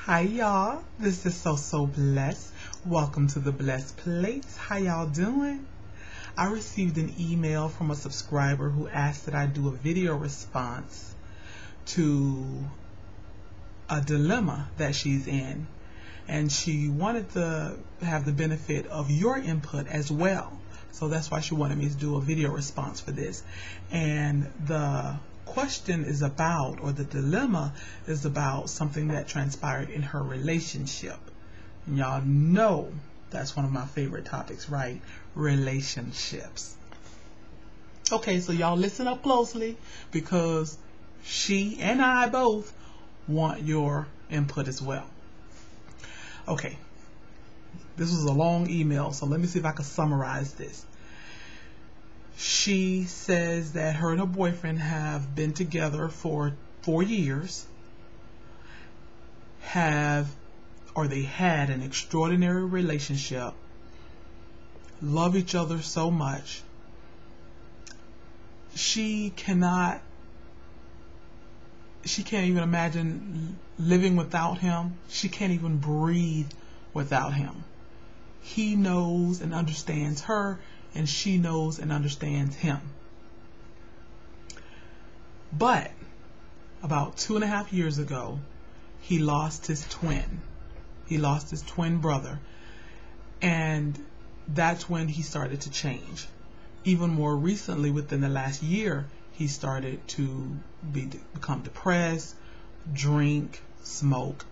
Hi y'all, this is So Blessed. Welcome to the Blessed Place. How y'all doing? I received an email from a subscriber who asked that I do a video response to a dilemma that she's in, and she wanted to have the benefit of your input as well. So that's why she wanted me to do a video response for this. And the question is about, or the dilemma is about, something that transpired in her relationship. And y'all know that's one of my favorite topics, right? Relationships. Okay, so y'all listen up closely, because she and I both want your input as well. Okay, this was a long email, so let me see if I can summarize this. She says that her and her boyfriend have been together for 4 years, they had an extraordinary relationship, love each other so much. She can't even imagine living without him. She can't even breathe without him. He knows and understands her, and she knows and understands him. But about 2.5 years ago, he lost his twin. He lost his twin brother, and that's when he started to change. Even more recently, within the last year, he started to become depressed, drink, smoke,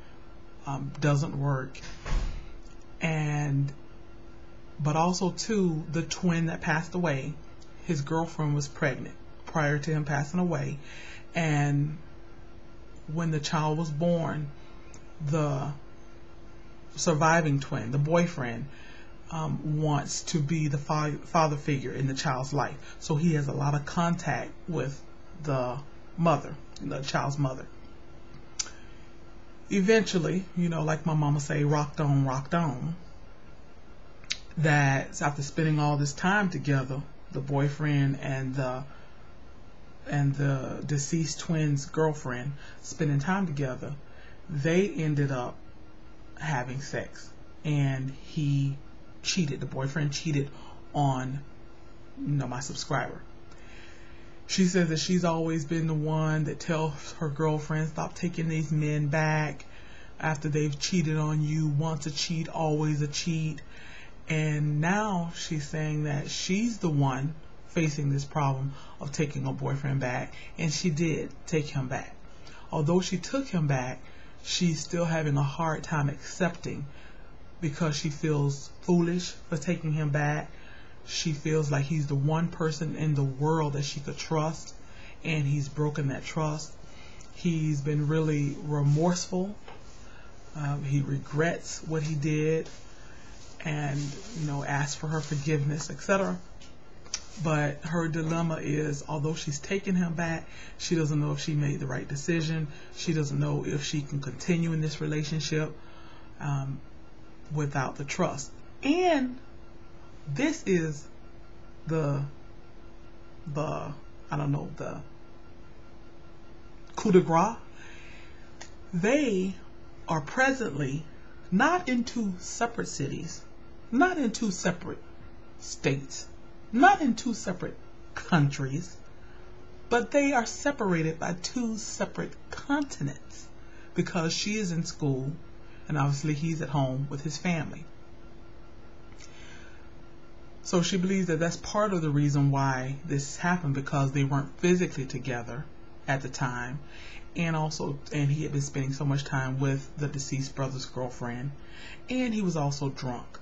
doesn't work, but also too, the twin that passed away, his girlfriend was pregnant prior to him passing away, and when the child was born, the surviving twin, the boyfriend, wants to be the father figure in the child's life. So he has a lot of contact with the mother, the child's mother. Eventually, like my mama say, rocked on, that after spending all this time together, the boyfriend and the deceased twin's girlfriend spending time together, they ended up having sex, and he cheated. The boyfriend cheated on my subscriber. She says that she's always been the one that tells her girlfriend, stop taking these men back after they've cheated on you. Once a cheat, always a cheat. And now she's saying that she's the one facing this problem of taking her boyfriend back, and she did take him back. Although she took him back, she's still having a hard time accepting, because she feels foolish for taking him back. She feels like he's the one person in the world that she could trust, and he's broken that trust. He's been really remorseful. He regrets what he did, and asked for her forgiveness, etc. But her dilemma is, although she's taken him back, she doesn't know if she made the right decision. She doesn't know if she can continue in this relationship without the trust. And this is the coup de grace. They are presently not in two separate cities, not in two separate states, not in two separate countries, but they are separated by two separate continents, because she is in school and obviously he's at home with his family. So she believes that that's part of the reason why this happened, because they weren't physically together at the time, and he had been spending so much time with the deceased brother's girlfriend, and he was also drunk.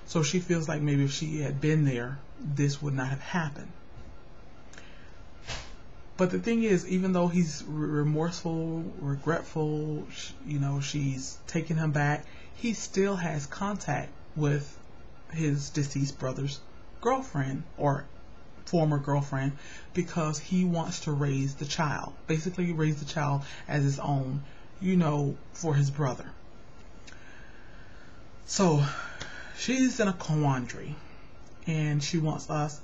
So she feels like maybe if she had been there, this would not have happened. But the thing is, even though he's remorseful, regretful, she's taken him back, he still has contact with his deceased brother's girlfriend, or former girlfriend, because he wants to raise the child, basically raise the child as his own, for his brother. So she's in a quandary, and she wants us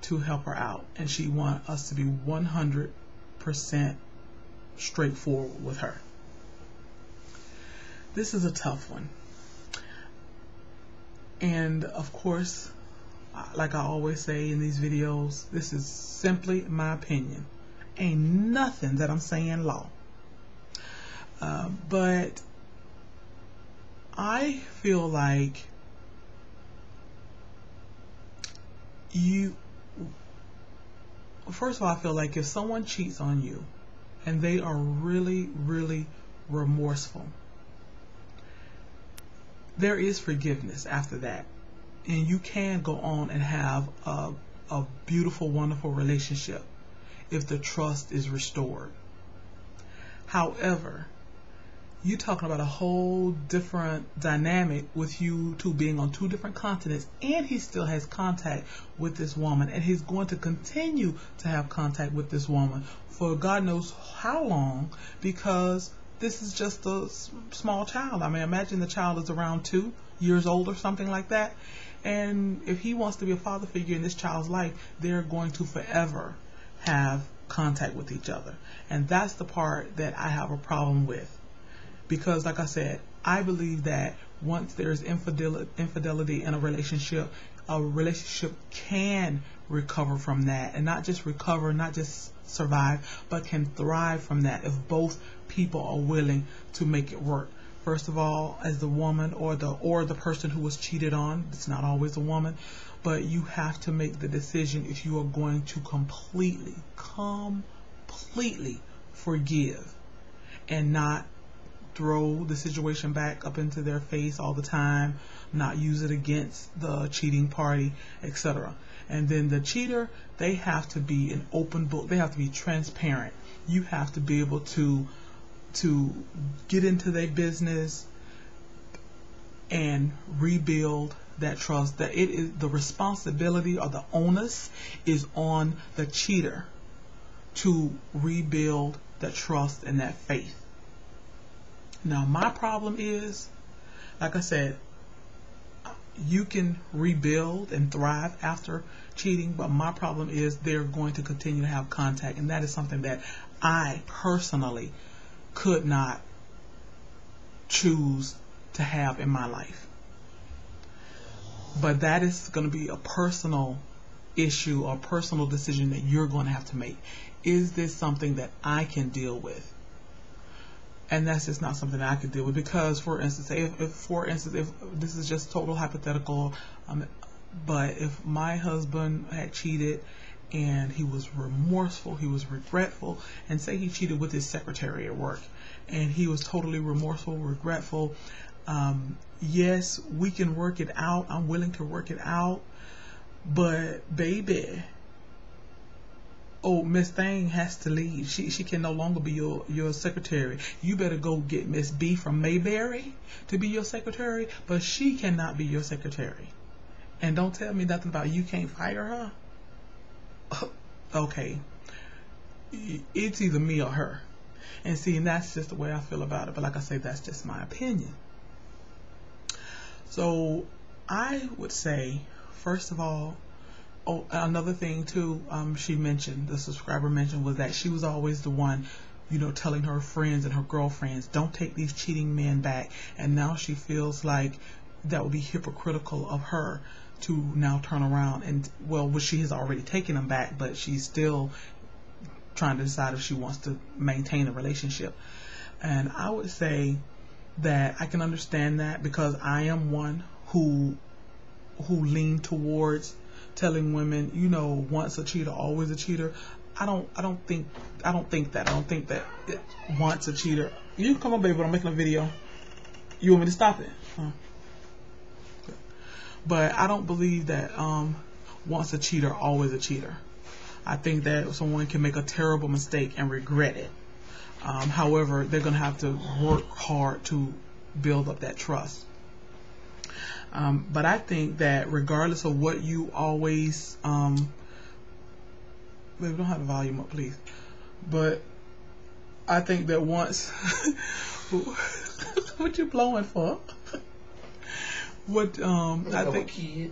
to help her out, and she wants us to be 100% straightforward with her. This is a tough one. And of course, like I always say in these videos, this is simply my opinion. Ain't nothing that I'm saying law. But I feel like first of all, I feel like if someone cheats on you and they are really, really remorseful, there is forgiveness after that. And you can go on and have a beautiful, wonderful relationship if the trust is restored. However, you're talking about a whole different dynamic with you two being on two different continents, and he still has contact with this woman, and he's going to continue to have contact with this woman for God knows how long, because this is just a small child. I mean, imagine the child is around 2 years old or something like that. And if he wants to be a father figure in this child's life, they're going to forever have contact with each other. And that's the part that I have a problem with. Because like I said, I believe that once there's infidelity in a relationship can recover from that. And not just recover, not just survive, but can thrive from that if both people are willing to make it work. First of all, as the woman or the person who was cheated on, it's not always a woman, but you have to make the decision if you are going to completely forgive and not throw the situation back up into their face all the time, not use it against the cheating party, etc. And then the cheater, they have to be an open book. They have to be transparent. You have to be able to get into their business and rebuild that trust. That it is the responsibility or the onus is on the cheater to rebuild that trust and that faith. Now, my problem is, like I said, you can rebuild and thrive after cheating, but my problem is they're going to continue to have contact, and that is something that I personally could not choose to have in my life. But that is going to be a personal issue or personal decision that you're going to have to make. Is this something that I can deal with? And that's just not something that I could deal with, because, for instance, if this is just total hypothetical, but if my husband had cheated and he was remorseful, he was regretful, and say he cheated with his secretary at work, and he was totally remorseful, regretful, yes, we can work it out. I'm willing to work it out, but baby, Miss Thing has to leave. She can no longer be your secretary. You better go get Miss B from Mayberry to be your secretary, but she cannot be your secretary. And don't tell me nothing about you can't fire her. Okay, it's either me or her. And see, and that's just the way I feel about it. But like I say, that's just my opinion. So I would say, first of all, another thing too, the subscriber mentioned, was that she was always the one, telling her friends and her girlfriends, don't take these cheating men back. And now she feels like that would be hypocritical of her to now turn around and, well, she has already taken them back, but she's still trying to decide if she wants to maintain a relationship. And I would say that I can understand that, because I am one who lean towards telling women, once a cheater, always a cheater. I don't think that once a cheater. You can come on, baby, but I'm making a video. You want me to stop it? But I don't believe that once a cheater, always a cheater. I think that someone can make a terrible mistake and regret it. However, they're going to have to work hard to build up that trust. But I think that regardless of what you always, baby, don't have the volume up, please. But I think that once, what you blowing for? I think. Kid.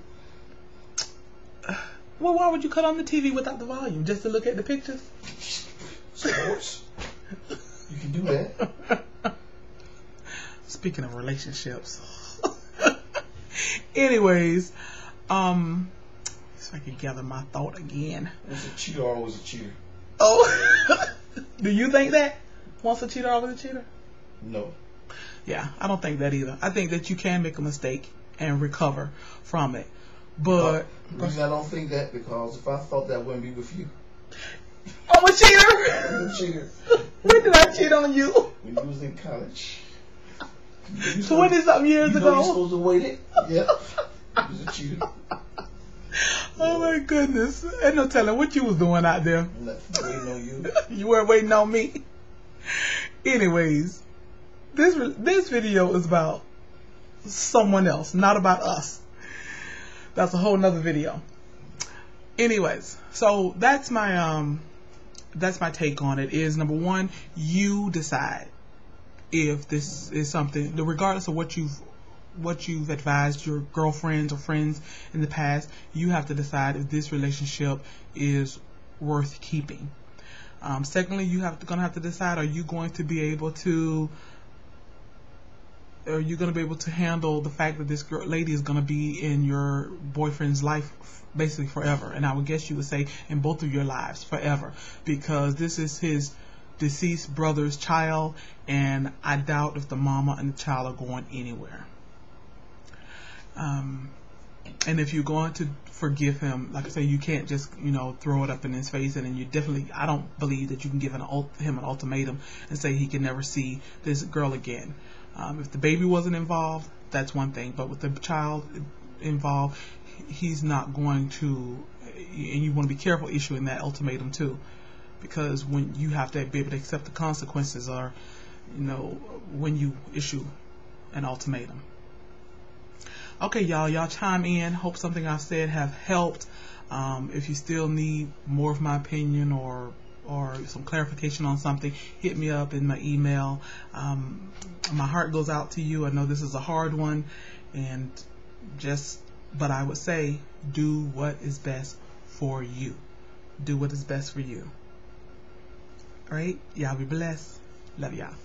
Well, why would you cut on the TV without the volume, just to look at the pictures? Sports. You can do that. speaking of relationships. Anyways, so I can gather my thought again. Once a cheater, always a cheater. Oh, do you think that? Once a cheater, always a cheater? No. Yeah, I don't think that either. I think that you can make a mistake and recover from it. But the reason I don't think that, because if I thought that, I wouldn't be with you. I'm a cheater. I'm a cheater. When did I cheat on you? When you was in college. 20-something years ago. You're supposed to wait it. Yeah. You was a cheater. Oh my goodness. Ain't no telling what you was doing out there. Nothing. Waiting on you. You weren't waiting on me. Anyways, this video is about someone else, not about us. That's a whole nother video. Anyways, so that's my take on it. Is number one, you decide if this is something, regardless of what you've advised your girlfriends or friends in the past, you have to decide if this relationship is worth keeping. Secondly, gonna have to decide, are you going to be able to handle the fact that this lady is going to be in your boyfriend's life basically forever? And I would guess you would say in both of your lives forever, because this is his deceased brother's child, and I doubt if the mama and the child are going anywhere. And if you're going to forgive him, like I say, you can't just, throw it up in his face. And then I don't believe that you can give him an ultimatum and say he can never see this girl again. If the baby wasn't involved, that's one thing. But with the child involved, he's not going to, and you want to be careful issuing that ultimatum too. Because when you have to be able to accept the consequences, or, when you issue an ultimatum. Okay, y'all chime in. Hope something I've said have helped. If you still need more of my opinion or some clarification on something, hit me up in my email. My heart goes out to you. I know this is a hard one, but I would say do what is best for you. Do what is best for you. All right? Y'all be blessed. Love y'all.